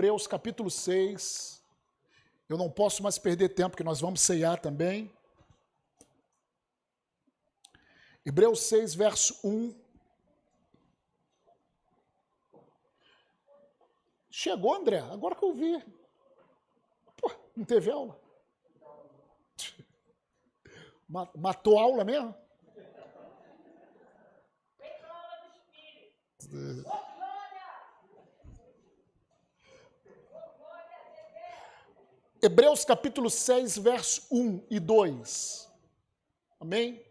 Hebreus capítulo 6. Eu não posso mais perder tempo, porque nós vamos ceiar também. Hebreus 6, verso 1. Chegou, André? Agora que eu vi. Pô, não teve aula? Matou a aula mesmo? Hebreus capítulo 6, verso 1 e 2. Amém?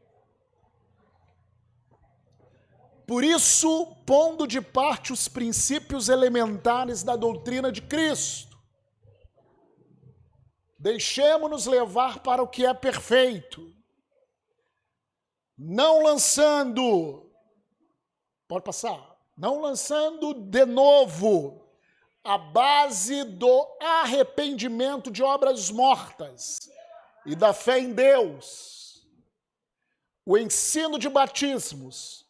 Por isso, pondo de parte os princípios elementares da doutrina de Cristo, deixemo-nos levar para o que é perfeito, não lançando de novo a base do arrependimento de obras mortas e da fé em Deus, o ensino de batismos,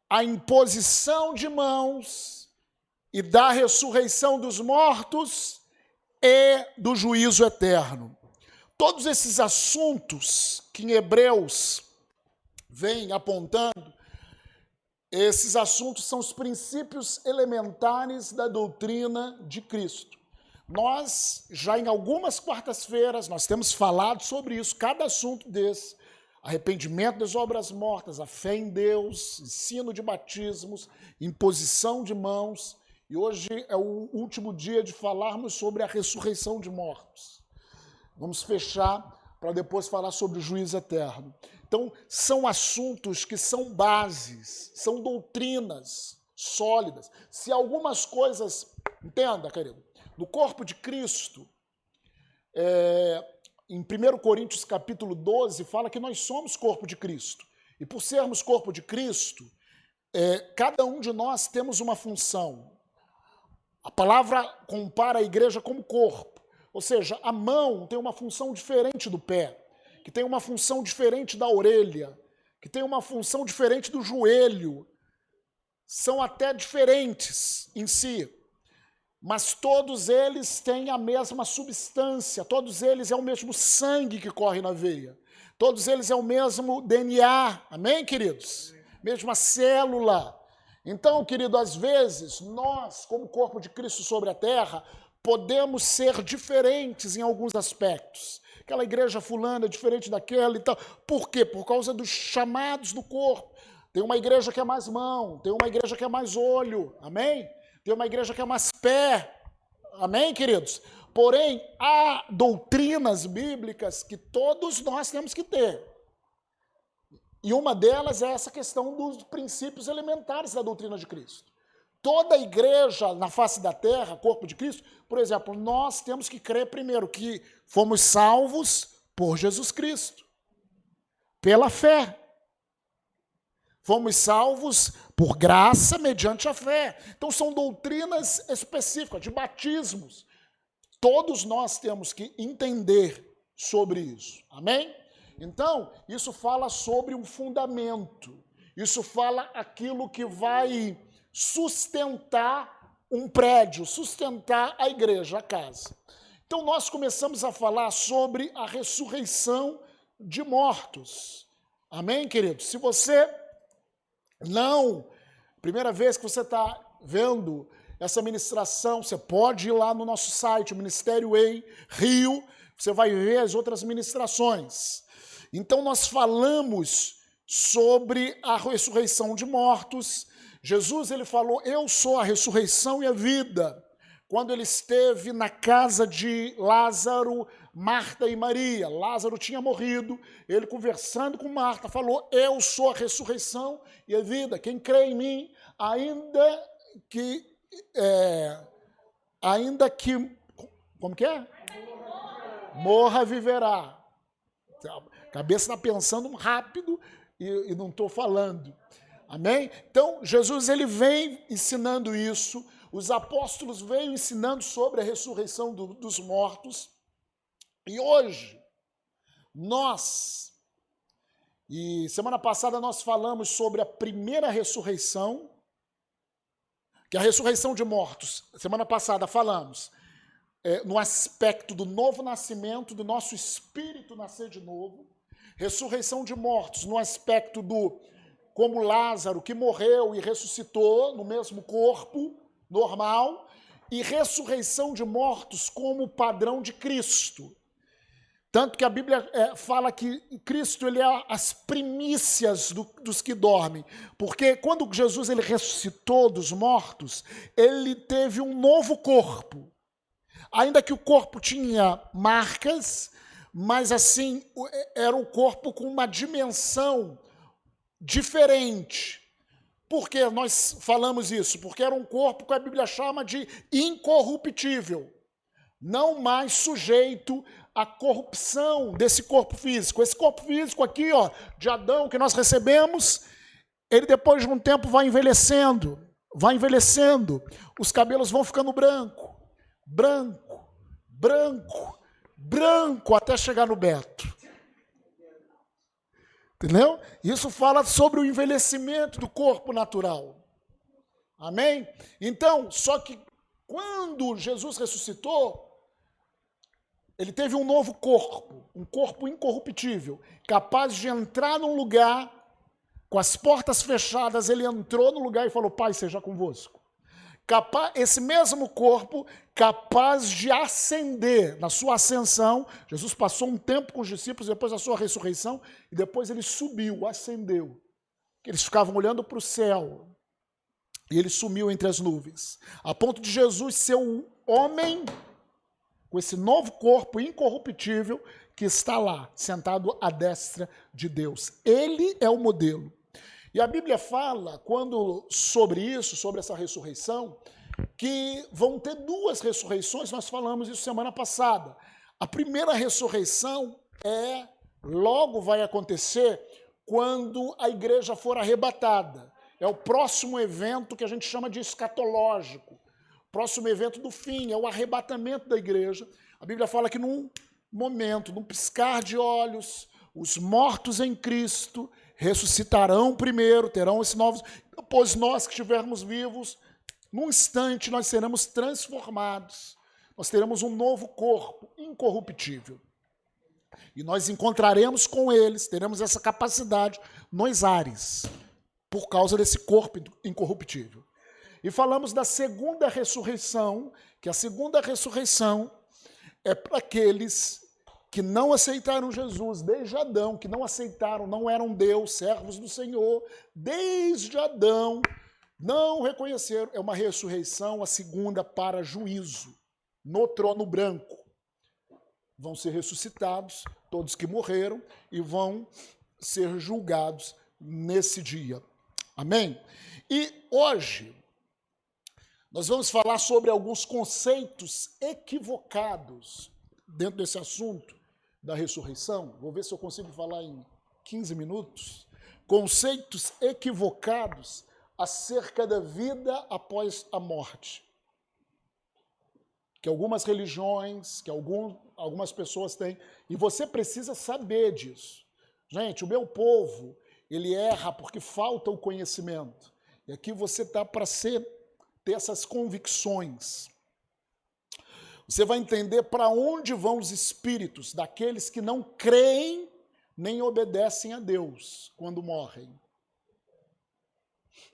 a imposição de mãos e da ressurreição dos mortos e do juízo eterno. Todos esses assuntos que em Hebreus vem apontando, esses assuntos são os princípios elementares da doutrina de Cristo. Nós, já em algumas quartas-feiras, nós temos falado sobre isso, cada assunto desse, arrependimento das obras mortas, a fé em Deus, ensino de batismos, imposição de mãos, e hoje é o último dia de falarmos sobre a ressurreição de mortos. Vamos fechar para depois falar sobre o juízo eterno. Então, são assuntos que são bases, são doutrinas sólidas. Se algumas coisas, entenda, querido, no corpo de Cristo, em 1 Coríntios capítulo 12, fala que nós somos corpo de Cristo. E por sermos corpo de Cristo, cada um de nós temos uma função. A palavra compara a igreja como corpo. Ou seja, a mão tem uma função diferente do pé, que tem uma função diferente da orelha, que tem uma função diferente do joelho. São até diferentes em si, mas todos eles têm a mesma substância, todos eles é o mesmo sangue que corre na veia, todos eles é o mesmo DNA, amém, queridos? Mesma célula. Então, querido, às vezes, nós, como corpo de Cristo sobre a terra, podemos ser diferentes em alguns aspectos. Aquela igreja fulana é diferente daquela e tal. Por quê? Por causa dos chamados do corpo. Tem uma igreja que é mais mão, tem uma igreja que é mais olho, amém? Tem uma igreja que é mais pé, amém, queridos? Porém, há doutrinas bíblicas que todos nós temos que ter. E uma delas é essa questão dos princípios elementares da doutrina de Cristo. Toda igreja na face da terra, corpo de Cristo, por exemplo, nós temos que crer primeiro que fomos salvos por Jesus Cristo, pela fé. Fomos salvos por graça mediante a fé. Então são doutrinas específicas, de batismos. Todos nós temos que entender sobre isso. Amém? Então, isso fala sobre um fundamento. Isso fala aquilo que vai sustentar um prédio, sustentar a igreja, a casa. Então nós começamos a falar sobre a ressurreição de mortos. Amém, queridos? Se você primeira vez que você está vendo essa ministração, você pode ir lá no nosso site, o Ministério Way Rio, você vai ver as outras ministrações. Então nós falamos sobre a ressurreição de mortos. Jesus, ele falou, eu sou a ressurreição e a vida. Quando ele esteve na casa de Lázaro, Marta e Maria, Lázaro tinha morrido, ele conversando com Marta, falou, eu sou a ressurreição e a vida. Quem crê em mim, ainda que, como que é? Morra, viverá. A cabeça está pensando rápido e não estou falando. Amém? Então, Jesus, ele vem ensinando isso, os apóstolos vêm ensinando sobre a ressurreição dos mortos, e hoje, semana passada nós falamos sobre a primeira ressurreição, que é a ressurreição de mortos. Semana passada falamos no aspecto do novo nascimento, do nosso espírito nascer de novo. Ressurreição de mortos no aspecto do, como Lázaro, que morreu e ressuscitou no mesmo corpo normal, e ressurreição de mortos como padrão de Cristo. Tanto que a Bíblia fala que Cristo ele é as primícias dos que dormem. Porque quando Jesus ele ressuscitou dos mortos, ele teve um novo corpo. Ainda que o corpo tinha marcas, mas assim, era um corpo com uma dimensão diferente. Por que nós falamos isso? Porque era um corpo que a Bíblia chama de incorruptível. Não mais sujeito à corrupção desse corpo físico. Esse corpo físico aqui, ó, de Adão, que nós recebemos, ele depois de um tempo vai envelhecendo. Os cabelos vão ficando branco, até chegar no Beto. Entendeu? Isso fala sobre o envelhecimento do corpo natural. Amém? Então, só que quando Jesus ressuscitou, ele teve um novo corpo, um corpo incorruptível, capaz de entrar num lugar, com as portas fechadas, ele entrou no lugar e falou, Pai, seja convosco. Esse mesmo corpo, capaz de ascender, na sua ascensão, Jesus passou um tempo com os discípulos, depois da sua ressurreição, e depois ele subiu, ascendeu. Eles ficavam olhando para o céu, e ele sumiu entre as nuvens, a ponto de Jesus ser um homem com esse novo corpo incorruptível que está lá, sentado à destra de Deus. Ele é o modelo. E a Bíblia fala, sobre isso, sobre essa ressurreição, que vão ter duas ressurreições, nós falamos isso semana passada. A primeira ressurreição logo vai acontecer quando a igreja for arrebatada. É o próximo evento que a gente chama de escatológico. Próximo evento do fim, é o arrebatamento da igreja. A Bíblia fala que num momento, num piscar de olhos, os mortos em Cristo ressuscitarão primeiro, terão esse novo... Depois nós que estivermos vivos, num instante nós seremos transformados. Nós teremos um novo corpo incorruptível. E nós encontraremos com eles, teremos essa capacidade nos ares, por causa desse corpo incorruptível. E falamos da segunda ressurreição, que a segunda ressurreição é para aqueles que não aceitaram Jesus desde Adão, que não aceitaram, não eram Deus, servos do Senhor, desde Adão, não reconheceram. É uma ressurreição, a segunda para juízo, no trono branco. Vão ser ressuscitados todos que morreram e vão ser julgados nesse dia. Amém? E hoje nós vamos falar sobre alguns conceitos equivocados dentro desse assunto da ressurreição. Vou ver se eu consigo falar em 15 minutos. Conceitos equivocados acerca da vida após a morte. Que algumas religiões, que algumas pessoas têm. E você precisa saber disso. Gente, o meu povo, ele erra porque falta o conhecimento. E aqui você está para ter essas convicções. Você vai entender para onde vão os espíritos daqueles que não creem nem obedecem a Deus quando morrem.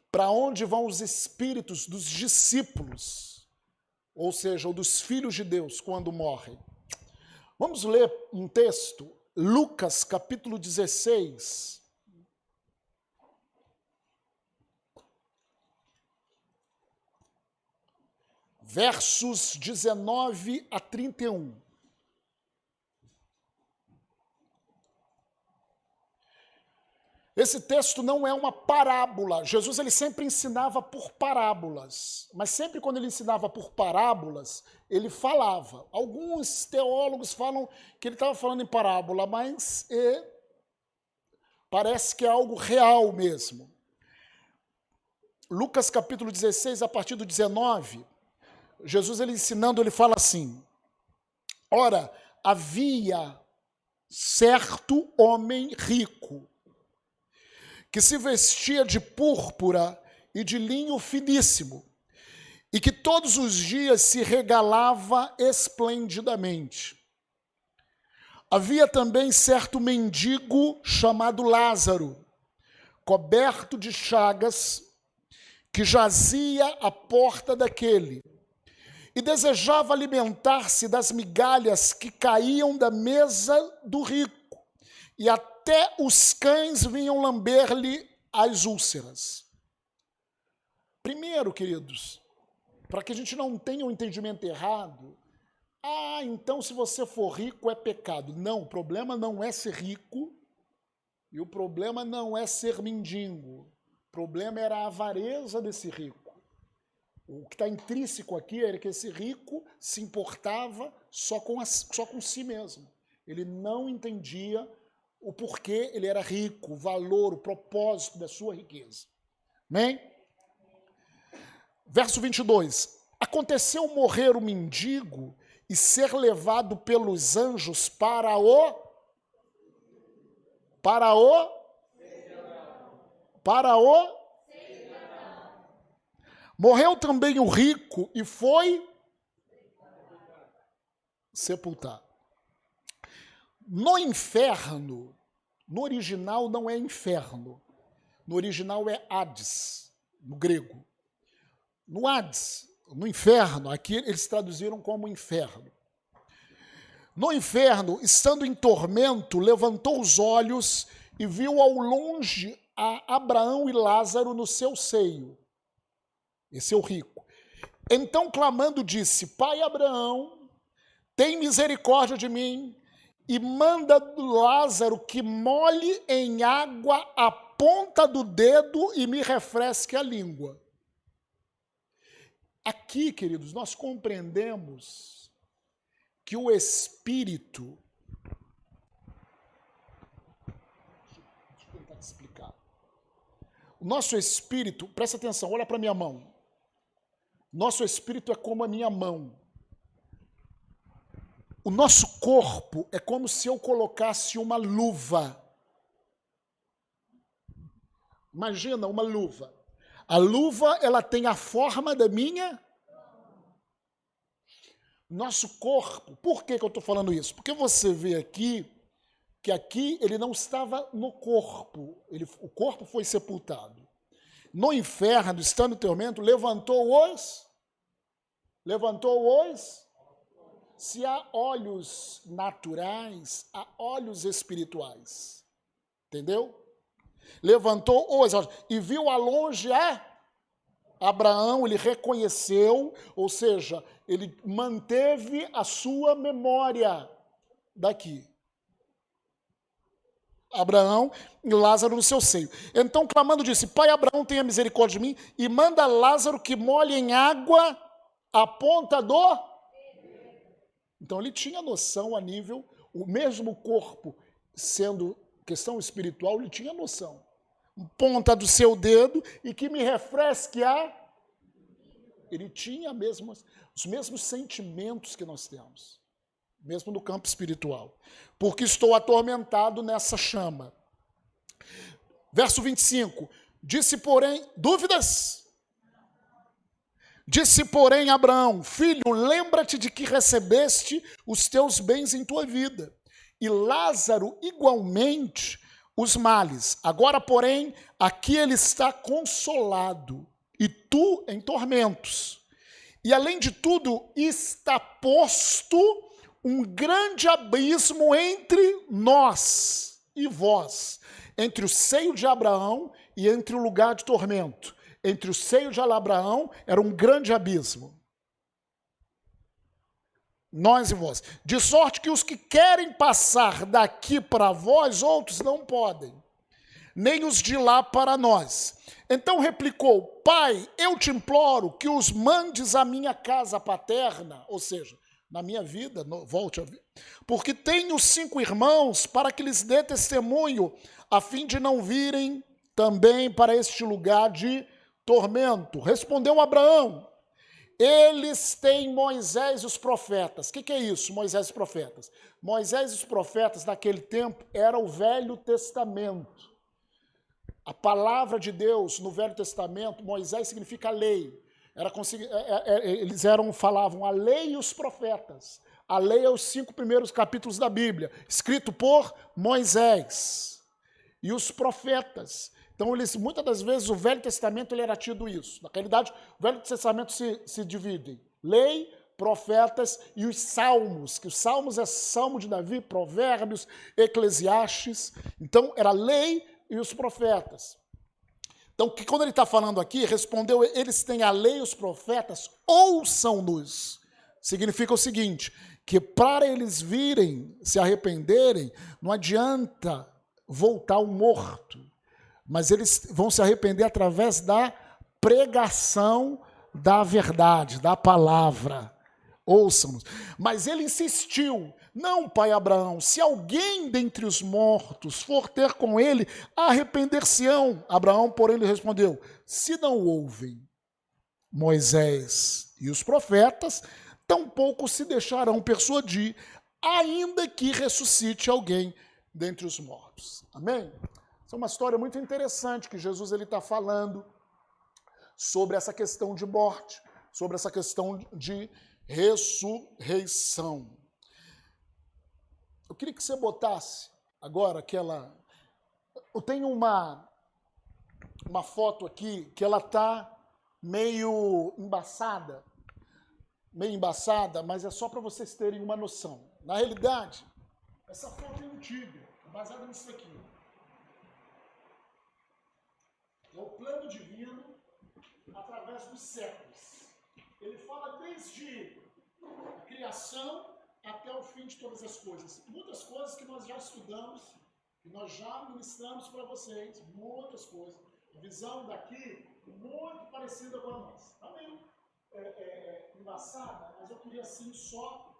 Para onde vão os espíritos dos discípulos, ou seja, dos filhos de Deus quando morrem. Vamos ler um texto, Lucas capítulo 16. Versos 19 a 31. Esse texto não é uma parábola. Jesus ele sempre ensinava por parábolas, mas sempre quando ele ensinava por parábolas, ele falava. Alguns teólogos falam que ele estava falando em parábola, mas parece que é algo real mesmo. Lucas capítulo 16, a partir do 19... Jesus, ele ensinando, ele fala assim, ora, havia certo homem rico, que se vestia de púrpura e de linho finíssimo, e que todos os dias se regalava esplendidamente. Havia também certo mendigo chamado Lázaro, coberto de chagas, que jazia à porta daquele, e desejava alimentar-se das migalhas que caíam da mesa do rico, e até os cães vinham lamber-lhe as úlceras. Primeiro, queridos, para que a gente não tenha um entendimento errado, então se você for rico é pecado. Não, o problema não é ser rico e o problema não é ser mendigo. O problema era a avareza desse rico. O que está intrínseco aqui era que esse rico se importava só com si mesmo. Ele não entendia o porquê ele era rico, o valor, o propósito da sua riqueza. Amém? Verso 22. Aconteceu morrer o mendigo e ser levado pelos anjos para o morreu também o rico e foi sepultado. No inferno, no original não é inferno, no original é Hades, no grego. No Hades, no inferno, aqui eles traduziram como inferno. No inferno, estando em tormento, levantou os olhos e viu ao longe a Abraão e Lázaro no seu seio. Esse é o rico. Então, clamando, disse: Pai Abraão, tem misericórdia de mim e manda Lázaro que molhe em água a ponta do dedo e me refresque a língua. Aqui, queridos, nós compreendemos que o Espírito... Deixa eu tentar te explicar. O nosso Espírito, presta atenção, olha para a minha mão. Nosso Espírito é como a minha mão. O nosso corpo é como se eu colocasse uma luva. Imagina uma luva. A luva, ela tem a forma da minha... Nosso corpo. Por que eu estou falando isso? Porque você vê aqui, que aqui ele não estava no corpo. O corpo foi sepultado. No inferno, estando em tormento, levantou-os. Se há olhos naturais, há olhos espirituais. Entendeu? Levantou-os e viu a longe Abraão, ele reconheceu, ou seja, ele manteve a sua memória daqui. Abraão e Lázaro no seu seio. Então, clamando, disse: Pai Abraão, tenha misericórdia de mim e manda Lázaro que molhe em água a ponta do... Então, ele tinha noção a nível, o mesmo corpo sendo questão espiritual, ele tinha noção. Ponta do seu dedo e que me refresque a... Ele tinha os mesmos sentimentos que nós temos, mesmo no campo espiritual. Porque estou atormentado nessa chama. Verso 25. Disse, porém, dúvidas? Disse, porém, Abraão: Filho, lembra-te de que recebeste os teus bens em tua vida, e Lázaro igualmente os males. Agora, porém, aqui ele está consolado, e tu em tormentos. E, além de tudo, está posto um grande abismo entre nós e vós, entre o seio de Abraão e entre o lugar de tormento. Entre o seio de Abraão era um grande abismo. Nós e vós. De sorte que os que querem passar daqui para vós, outros não podem, nem os de lá para nós. Então replicou: Pai, eu te imploro que os mandes à minha casa paterna, ou seja, na minha vida, volte a ver, porque tenho 5 irmãos, para que lhes dê testemunho, a fim de não virem também para este lugar de tormento. Respondeu Abraão: eles têm Moisés e os profetas. O que é isso, Moisés e os profetas? Moisés e os profetas, naquele tempo, era o Velho Testamento. A palavra de Deus no Velho Testamento, Moisés significa lei. Eles falavam a lei e os profetas. A lei é os 5 primeiros capítulos da Bíblia, escrito por Moisés. E os profetas. Então, muitas das vezes, o Velho Testamento ele era tido isso. Na realidade, o Velho Testamento se divide em lei, profetas e os salmos, que os salmos é Salmo de Davi, Provérbios, Eclesiastes. Então, era a lei e os profetas. Então, quando ele está falando aqui, respondeu, eles têm a lei e os profetas, ouçam-nos. Significa o seguinte, que para eles virem, se arrependerem, não adianta voltar ao morto, mas eles vão se arrepender através da pregação da verdade, da palavra. Ouçam-nos. Mas ele insistiu, não, pai Abraão, se alguém dentre os mortos for ter com ele, arrepender-se-ão. Abraão, porém, lhe respondeu, se não ouvem Moisés e os profetas, tampouco se deixarão persuadir, ainda que ressuscite alguém dentre os mortos. Amém? Essa é uma história muito interessante que Jesus está falando sobre essa questão de morte, sobre essa questão de ressurreição. Eu queria que você botasse agora aquela... Eu tenho uma foto aqui que ela está meio embaçada, mas é só para vocês terem uma noção. Na realidade, essa foto é antiga, baseada nisso aqui. É o plano divino através dos séculos. Ele fala desde a criação até o fim de todas as coisas. Muitas coisas que nós já estudamos, que nós já ministramos para vocês, muitas coisas. A visão daqui muito parecida com a nossa. Está meio embaçada, mas eu queria assim só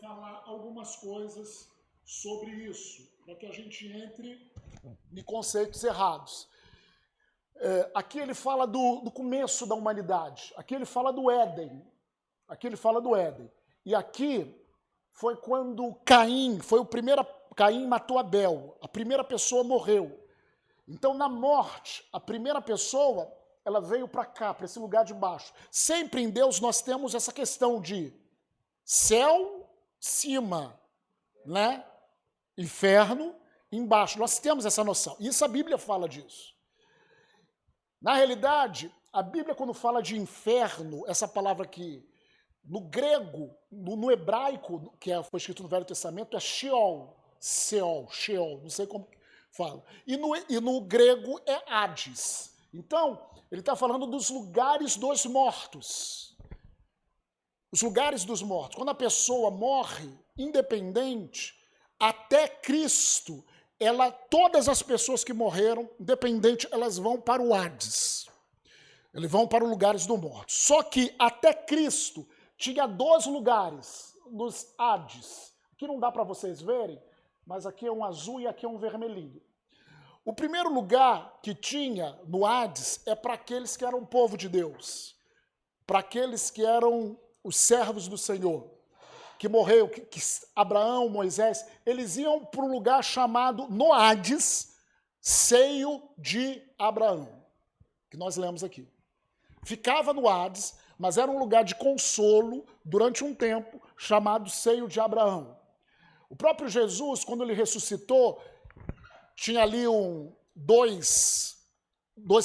falar algumas coisas sobre isso, para que a gente entre em conceitos errados. Aqui ele fala do começo da humanidade, aqui ele fala do Éden, e aqui foi quando Caim matou Abel, a primeira pessoa morreu. Então na morte, a primeira pessoa, ela veio para cá, para esse lugar de baixo. Sempre em Deus nós temos essa questão de céu, cima, né? Inferno, embaixo. Nós temos essa noção, e isso a Bíblia fala disso. Na realidade, a Bíblia, quando fala de inferno, essa palavra aqui, no grego, no hebraico, que foi escrito no Velho Testamento, é Sheol, Sheol, não sei como fala. E no grego é Hades. Então, ele está falando dos lugares dos mortos. Os lugares dos mortos. Quando a pessoa morre, independente, até Cristo, todas as pessoas que morreram, independente, elas vão para o Hades. Eles vão para os lugares dos mortos. Só que até Cristo tinha 2 lugares nos Hades. Aqui não dá para vocês verem, mas aqui é um azul e aqui é um vermelhinho. O primeiro lugar que tinha no Hades é para aqueles que eram o povo de Deus, para aqueles que eram os servos do Senhor, que morreu, que Abraão, Moisés, eles iam para um lugar chamado no Hades, seio de Abraão, que nós lemos aqui. Ficava no Hades, mas era um lugar de consolo durante um tempo, chamado seio de Abraão. O próprio Jesus, quando ele ressuscitou, tinha ali dois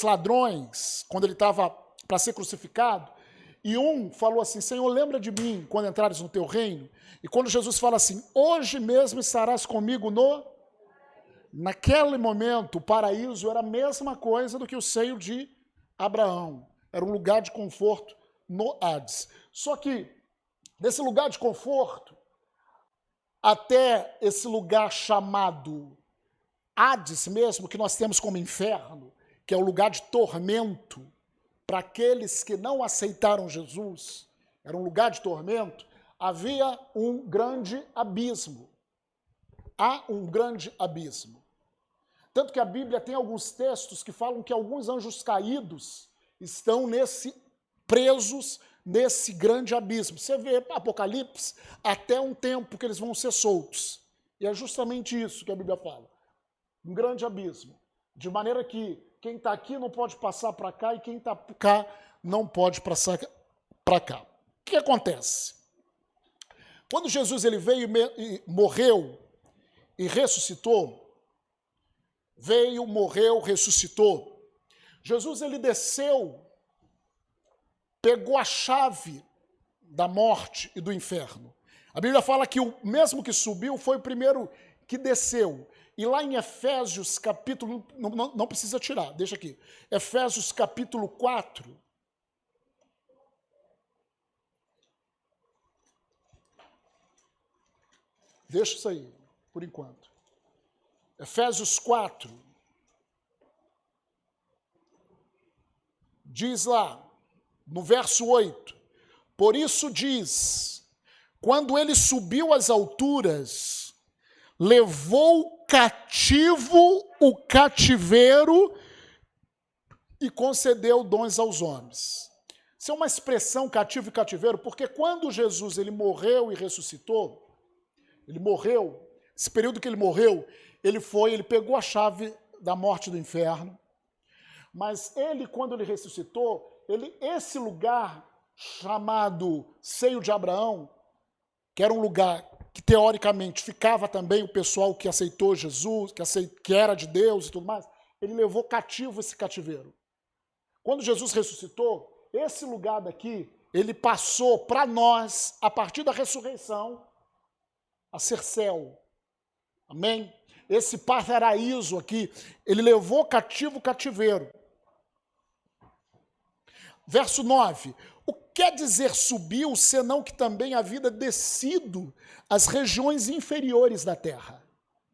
ladrões, quando ele estava para ser crucificado, e um falou assim, Senhor, lembra de mim quando entrares no teu reino? E quando Jesus fala assim, hoje mesmo estarás comigo naquele momento, o paraíso era a mesma coisa do que o seio de Abraão. Era um lugar de conforto no Hades. Só que, desse lugar de conforto, até esse lugar chamado Hades mesmo, que nós temos como inferno, que é o lugar de tormento, para aqueles que não aceitaram Jesus, era um lugar de tormento, havia um grande abismo. Há um grande abismo. Tanto que a Bíblia tem alguns textos que falam que alguns anjos caídos estão presos nesse grande abismo. Você vê Apocalipse, até um tempo que eles vão ser soltos. E é justamente isso que a Bíblia fala. Um grande abismo. De maneira que quem está aqui não pode passar para cá e quem está cá não pode passar para cá. O que acontece? Quando Jesus ele veio e morreu e ressuscitou, veio, morreu, ressuscitou, Jesus ele desceu, pegou a chave da morte e do inferno. A Bíblia fala que o mesmo que subiu foi o primeiro que desceu. E lá em Efésios capítulo, não precisa tirar, deixa aqui. Efésios capítulo 4. Deixa isso aí, por enquanto. Efésios 4. Diz lá, no verso 8, por isso diz, quando ele subiu às alturas, levou cativo o cativeiro e concedeu dons aos homens. Isso é uma expressão cativo e cativeiro, porque quando Jesus ele morreu e ressuscitou, ele morreu, esse período que ele morreu, ele pegou a chave da morte do inferno, mas ele, quando ele ressuscitou, esse lugar chamado Seio de Abraão, que era um lugar que teoricamente ficava também o pessoal que aceitou Jesus, que era de Deus e tudo mais, ele levou cativo esse cativeiro. Quando Jesus ressuscitou, esse lugar daqui, ele passou para nós, a partir da ressurreição, a ser céu. Amém? Esse paraíso aqui, ele levou cativo o cativeiro. Verso 9. O que quer dizer subiu, senão que também havia descido às regiões inferiores da terra?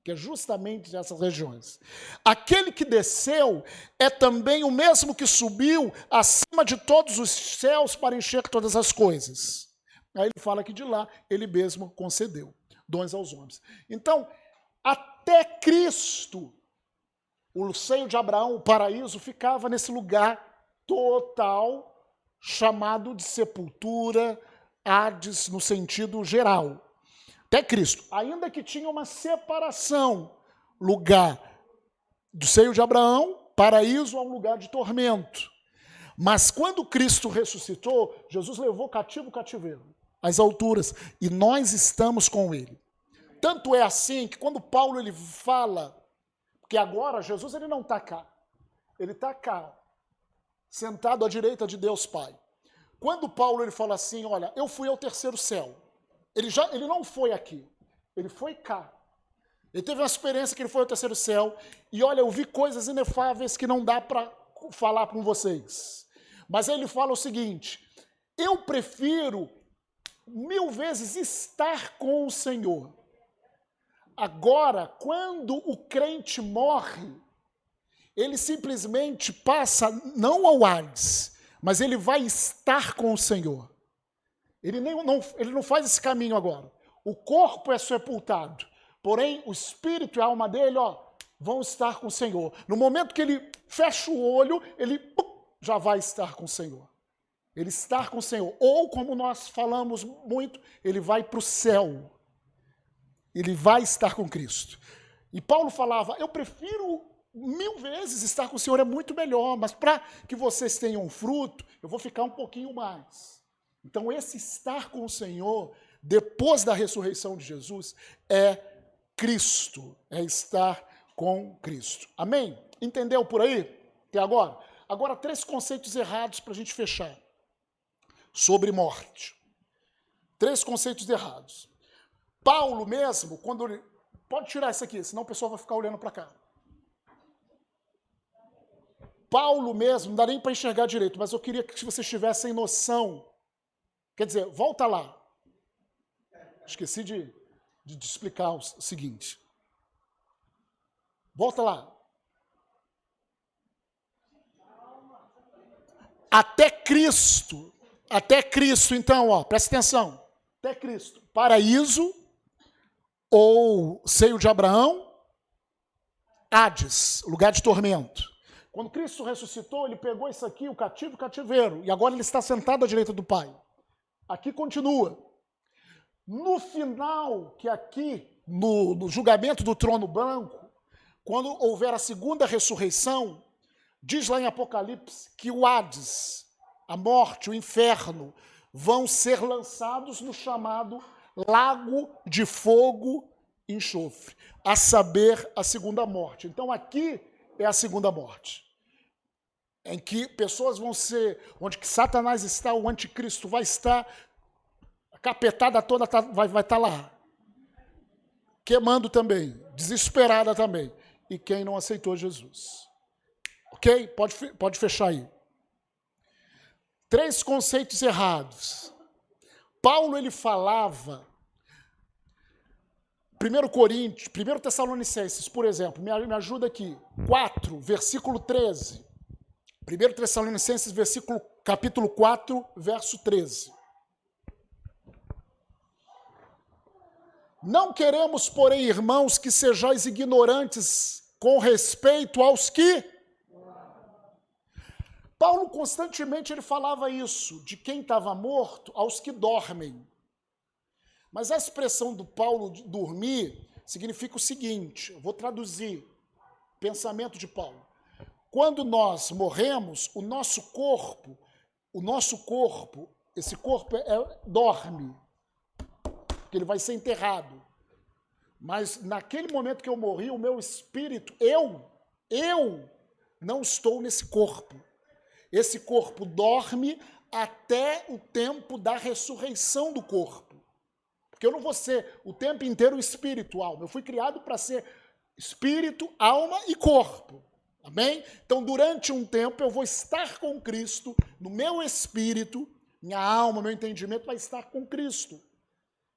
Que é justamente essas regiões. Aquele que desceu é também o mesmo que subiu acima de todos os céus para encher todas as coisas. Aí ele fala que de lá ele mesmo concedeu dons aos homens. Então, até Cristo, o seio de Abraão, o paraíso, ficava nesse lugar total, chamado de sepultura, Hades, no sentido geral. Até Cristo, ainda que tinha uma separação, lugar do seio de Abraão, paraíso, a um lugar de tormento. Mas quando Cristo ressuscitou, Jesus levou cativo o cativeiro, às alturas, e nós estamos com ele. Tanto é assim que quando Paulo ele fala que agora Jesus ele não está cá, ele está cá, sentado à direita de Deus Pai. Quando Paulo ele fala assim, olha, eu fui ao terceiro céu, ele não foi aqui, ele foi cá. Ele teve uma experiência que ele foi ao terceiro céu, e olha, eu vi coisas inefáveis que não dá para falar com vocês. Mas aí ele fala o seguinte, eu prefiro 1000 vezes estar com o Senhor. Agora, quando o crente morre, ele simplesmente passa não ao Hades, mas ele vai estar com o Senhor. Ele não faz esse caminho agora. O corpo é sepultado, porém o espírito e a alma dele vão estar com o Senhor. No momento que ele fecha o olho, ele já vai estar com o Senhor. Ele está com o Senhor. Ou, como nós falamos muito, ele vai para o céu. Ele vai estar com Cristo. E Paulo falava, eu prefiro 1000 vezes estar com o Senhor, é muito melhor, mas para que vocês tenham fruto, eu vou ficar um pouquinho mais. Então esse estar com o Senhor, depois da ressurreição de Jesus, é Cristo, é estar com Cristo. Amém? Entendeu por aí? Até agora? Agora 3 conceitos errados para a gente fechar. Sobre morte. 3 conceitos errados. Paulo mesmo, quando ele... Pode tirar isso aqui, senão o pessoal vai ficar olhando para cá. Paulo mesmo, não dá nem para enxergar direito, mas eu queria que vocês tivessem noção. Quer dizer, volta lá. Esqueci de explicar o seguinte. Volta lá. Até Cristo, então, presta atenção. Até Cristo, paraíso, ou seio de Abraão, Hades, lugar de tormento. Quando Cristo ressuscitou, ele pegou isso aqui, o cativo e o cativeiro, e agora ele está sentado à direita do Pai. Aqui continua. No final, que aqui, no julgamento do trono branco, quando houver a segunda ressurreição, diz lá em Apocalipse que o Hades, a morte, o inferno, vão ser lançados no chamado lago de fogo e enxofre, a saber, a segunda morte. Então aqui é a segunda morte, em que pessoas vão ser, onde que Satanás está, o anticristo vai estar, a capetada toda vai estar lá, queimando também, desesperada também, e quem não aceitou Jesus. Ok? Pode fechar aí. 3 conceitos errados. Paulo, ele falava, 1 Tessalonicenses, por exemplo, me ajuda aqui, 4, versículo 13. 1 Tessalonicenses, capítulo 4, verso 13. Não queremos, porém, irmãos, que sejais ignorantes com respeito aos que... Paulo constantemente ele falava isso, de quem estava morto, aos que dormem. Mas a expressão do Paulo de dormir significa o seguinte, eu vou traduzir o pensamento de Paulo. Quando nós morremos, o nosso corpo, esse corpo dorme, porque ele vai ser enterrado. Mas naquele momento que eu morri, o meu espírito, eu não estou nesse corpo. Esse corpo dorme até o tempo da ressurreição do corpo. Porque eu não vou ser o tempo inteiro espírito, alma. Eu fui criado para ser espírito, alma e corpo. Amém? Então, durante um tempo, eu vou estar com Cristo, no meu espírito, minha alma, meu entendimento vai estar com Cristo,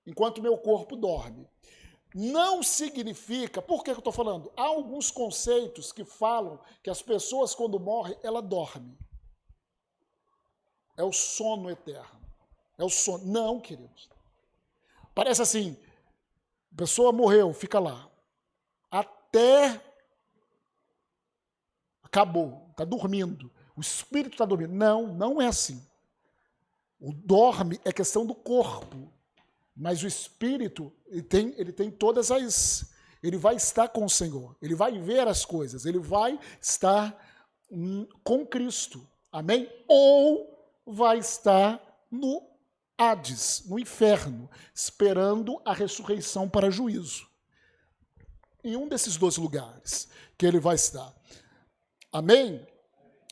enquanto meu corpo dorme. Não significa, por que eu estou falando? Há alguns conceitos que falam que as pessoas, quando morrem, ela dorme. É o sono eterno. É o sono. Não, queridos. Parece assim, a pessoa morreu, fica lá. Até acabou, está dormindo. O espírito está dormindo. Não é assim. O dorme é questão do corpo. Mas o espírito, ele tem todas as... Ele vai estar com o Senhor. Ele vai ver as coisas. Ele vai estar com Cristo. Amém? Ou vai estar no Hades, no inferno, esperando a ressurreição para juízo. Em um desses 2 lugares que ele vai estar. Amém?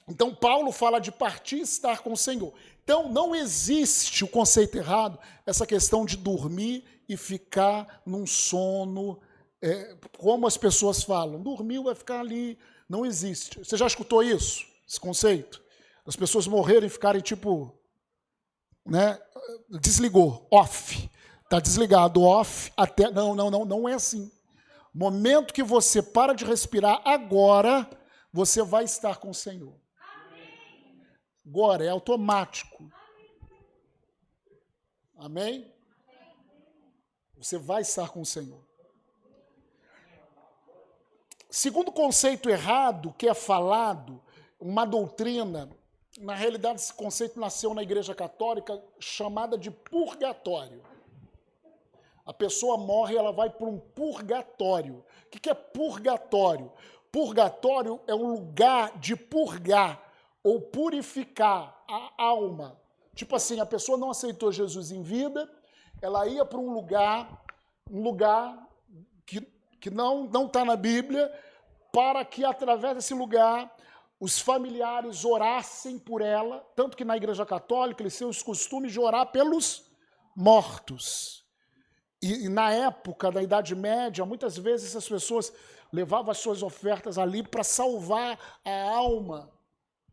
Então, Paulo fala de partir e estar com o Senhor. Então, não existe o conceito errado, essa questão de dormir e ficar num sono, como as pessoas falam, dormiu, vai ficar ali. Não existe. Você já escutou isso? Esse conceito? As pessoas morrerem e ficarem tipo, né? Desligou, off. Está desligado, off, até... Não é assim. Momento que você para de respirar, agora você vai estar com o Senhor. Agora, é automático. Amém? Você vai estar com o Senhor. Segundo conceito errado que é falado, uma doutrina, na realidade esse conceito nasceu na Igreja Católica, chamada de purgatório. A pessoa morre e ela vai para um purgatório. O que é purgatório? Purgatório é um lugar de purgar ou purificar a alma. Tipo assim, a pessoa não aceitou Jesus em vida, ela ia para um lugar que não está na Bíblia, para que através desse lugar os familiares orassem por ela, tanto que na Igreja Católica eles têm os costumes de orar pelos mortos. E na época da Idade Média, muitas vezes as pessoas levavam as suas ofertas ali para salvar a alma,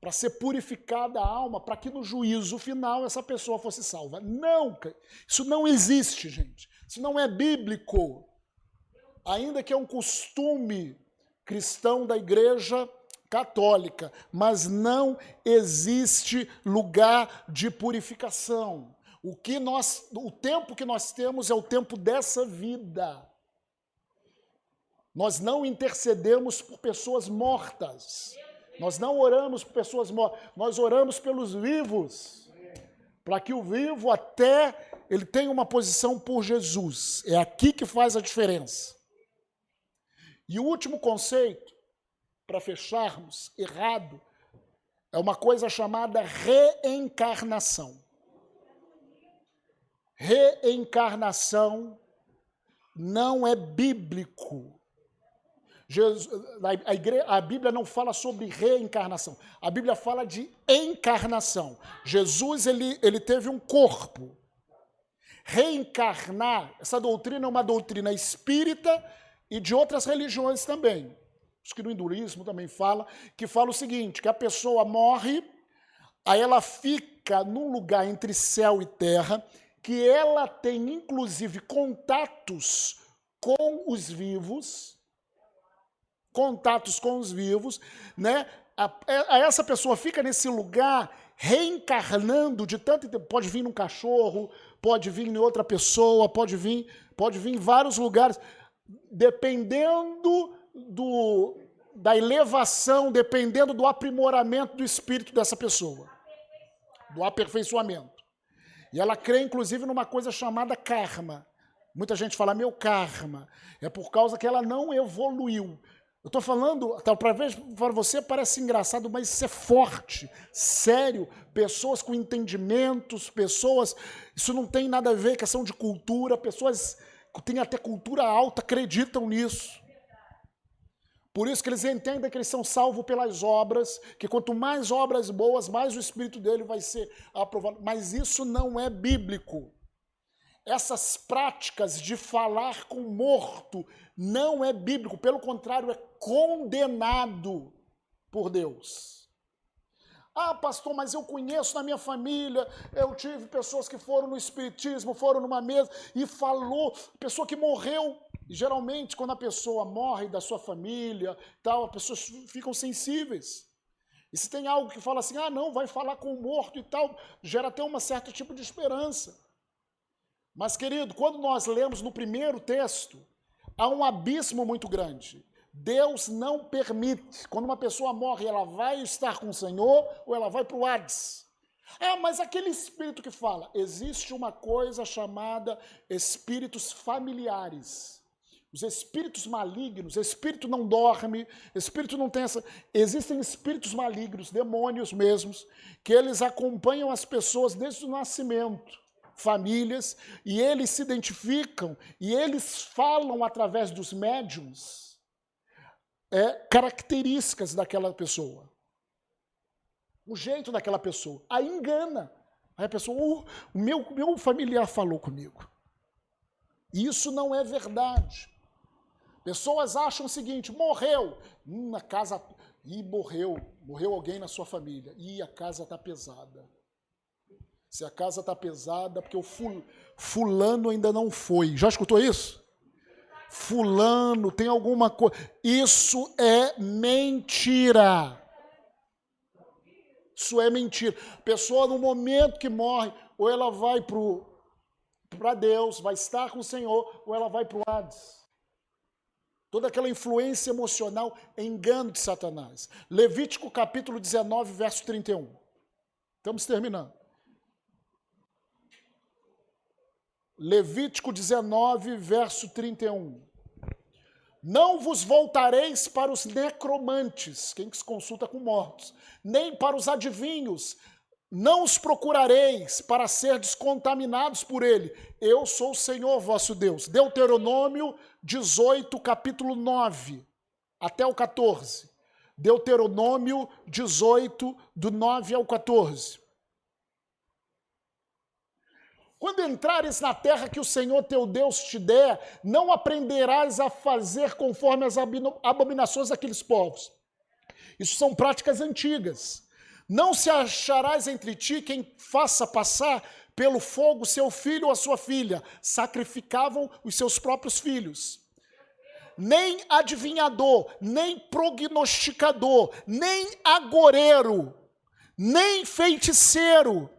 para ser purificada a alma, para que no juízo final essa pessoa fosse salva. Não, isso não existe, gente. Isso não é bíblico. Ainda que é um costume cristão da Igreja Católica, mas não existe lugar de purificação. O tempo que nós temos é o tempo dessa vida. Nós não intercedemos por pessoas mortas. Nós não oramos por pessoas mortas. Nós oramos pelos vivos. Para que o vivo até ele tenha uma posição por Jesus. É aqui que faz a diferença. E o último conceito, para fecharmos, errado, É uma coisa chamada reencarnação. Reencarnação não é bíblico. A Bíblia não fala sobre reencarnação. A Bíblia fala de encarnação. Jesus, ele teve um corpo. Reencarnar, essa doutrina é uma doutrina espírita e de outras religiões também. Acho que no hinduísmo também fala, que fala o seguinte, que a pessoa morre, aí ela fica num lugar entre céu e terra, que ela tem inclusive contatos com os vivos, né? Essa pessoa fica nesse lugar reencarnando de tanto tempo. Pode vir num cachorro, pode vir em outra pessoa, pode vir em vários lugares, dependendo da elevação, dependendo do aprimoramento do espírito dessa pessoa, do aperfeiçoamento. E ela crê, inclusive, numa coisa chamada karma. Muita gente fala, meu karma, é por causa que ela não evoluiu. Eu estou falando, para você parece engraçado, mas isso é forte, sério. Pessoas com entendimentos, isso não tem nada a ver com questão de cultura, pessoas que têm até cultura alta acreditam nisso. Por isso que eles entendem que eles são salvos pelas obras, que quanto mais obras boas, mais o espírito dele vai ser aprovado. Mas isso não é bíblico. Essas práticas de falar com morto não é bíblico, pelo contrário, é condenado por Deus. Ah, pastor, mas eu conheço na minha família, eu tive pessoas que foram no espiritismo, foram numa mesa e falou, pessoa que morreu. E geralmente, quando a pessoa morre da sua família, tal, as pessoas ficam sensíveis. E se tem algo que fala assim, ah, não, vai falar com o morto e tal, gera até um certo tipo de esperança. Mas, querido, quando nós lemos no primeiro texto, há um abismo muito grande. Deus não permite. Quando uma pessoa morre, ela vai estar com o Senhor ou ela vai para o Hades. Ah, mas aquele espírito que fala, existe uma coisa chamada espíritos familiares. Os espíritos malignos, espírito não dorme, espírito não tem essa... Existem espíritos malignos, demônios mesmos, que eles acompanham as pessoas desde o nascimento. Famílias, e eles se identificam, e eles falam através dos médiuns características daquela pessoa. O jeito daquela pessoa. Aí engana. Aí a pessoa, o meu familiar falou comigo. Isso não é verdade. Pessoas acham o seguinte, morreu, na casa, morreu alguém na sua família, a casa está pesada. Se a casa está pesada, porque o fulano ainda não foi. Já escutou isso? Fulano tem alguma coisa. Isso é mentira. Isso é mentira. A pessoa, no momento que morre, ou ela vai para Deus, vai estar com o Senhor, ou ela vai para o Hades. Toda aquela influência emocional é engano de Satanás. Levítico capítulo 19, verso 31. Estamos terminando. Levítico 19, verso 31. Não vos voltareis para os necromantes, quem que se consulta com mortos, nem para os adivinhos, não os procurareis para ser descontaminados por ele. Eu sou o Senhor vosso Deus. Deuteronômio 18, capítulo 9, até o 14. Deuteronômio 18, do 9 ao 14. Quando entrares na terra que o Senhor teu Deus te der, não aprenderás a fazer conforme as abominações daqueles povos. Isso são práticas antigas. Não se acharás entre ti quem faça passar pelo fogo seu filho ou a sua filha. Sacrificavam os seus próprios filhos. Nem adivinhador, nem prognosticador, nem agoreiro, nem feiticeiro,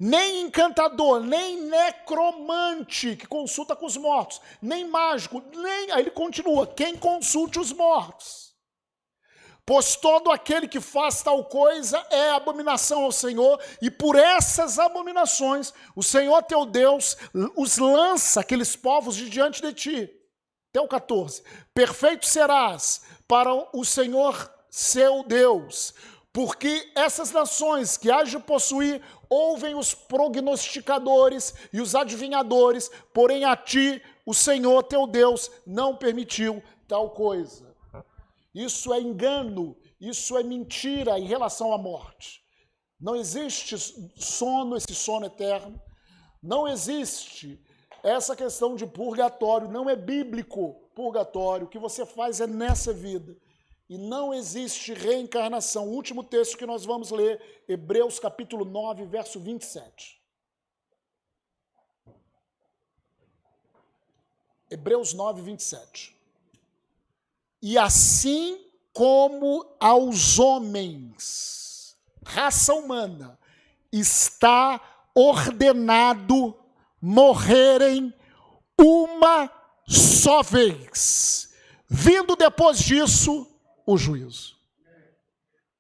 nem encantador, nem necromante, que consulta com os mortos, nem mágico, nem... Aí ele continua, quem consulte os mortos. Pois todo aquele que faz tal coisa é abominação ao Senhor, e por essas abominações o Senhor teu Deus os lança, aqueles povos, de diante de ti. Até o 14. Perfeito serás para o Senhor seu Deus, Porque essas nações que hás de possuir ouvem os prognosticadores e os adivinhadores, porém a ti, o Senhor teu Deus, não permitiu tal coisa. Isso é engano, isso é mentira em relação à morte. Não existe sono, esse sono eterno. Não existe essa questão de purgatório. Não é bíblico purgatório. O que você faz é nessa vida. E não existe reencarnação. O último texto que nós vamos ler, Hebreus capítulo 9, verso 27. Hebreus 9, 27. E assim como aos homens, raça humana, está ordenado morrerem uma só vez, vindo depois disso o juízo.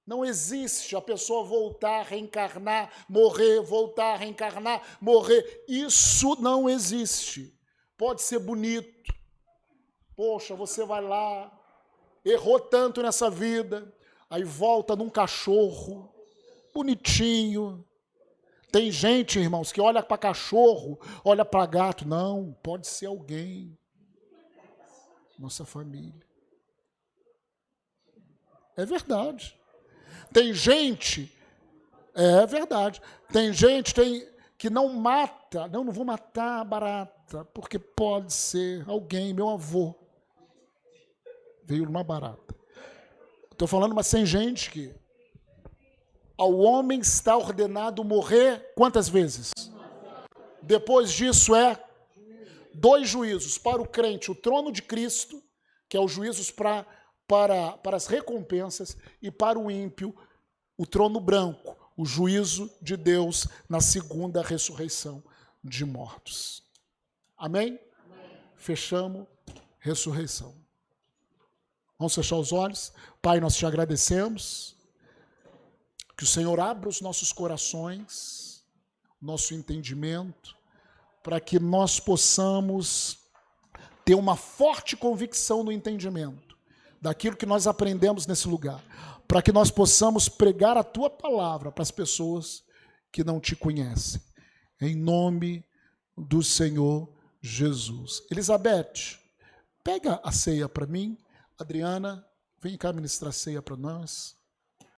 Não existe a pessoa voltar, reencarnar, morrer, voltar, reencarnar, morrer. Isso não existe. Pode ser bonito. Poxa, você vai lá, errou tanto nessa vida, aí volta num cachorro, bonitinho. Tem gente, irmãos, que olha para cachorro, olha para gato. Não, pode ser alguém. Nossa família. É verdade. Tem gente, é verdade, tem gente que não mata, não vou matar a barata, porque pode ser alguém, meu avô, veio numa barata. Estou falando, mas tem gente que ao homem está ordenado morrer quantas vezes? Depois disso é 2 juízos. Para o crente, o trono de Cristo, que é os juízos para as recompensas, e para o ímpio, o trono branco, o juízo de Deus na segunda ressurreição de mortos. Amém? Amém. Fechamos, ressurreição. Vamos fechar os olhos? Pai, nós te agradecemos. Que o Senhor abra os nossos corações, nosso entendimento, para que nós possamos ter uma forte convicção no entendimento daquilo que nós aprendemos nesse lugar, para que nós possamos pregar a tua palavra para as pessoas que não te conhecem. Em nome do Senhor Jesus. Elizabeth, pega a ceia para mim. Adriana, vem cá ministrar a ceia para nós.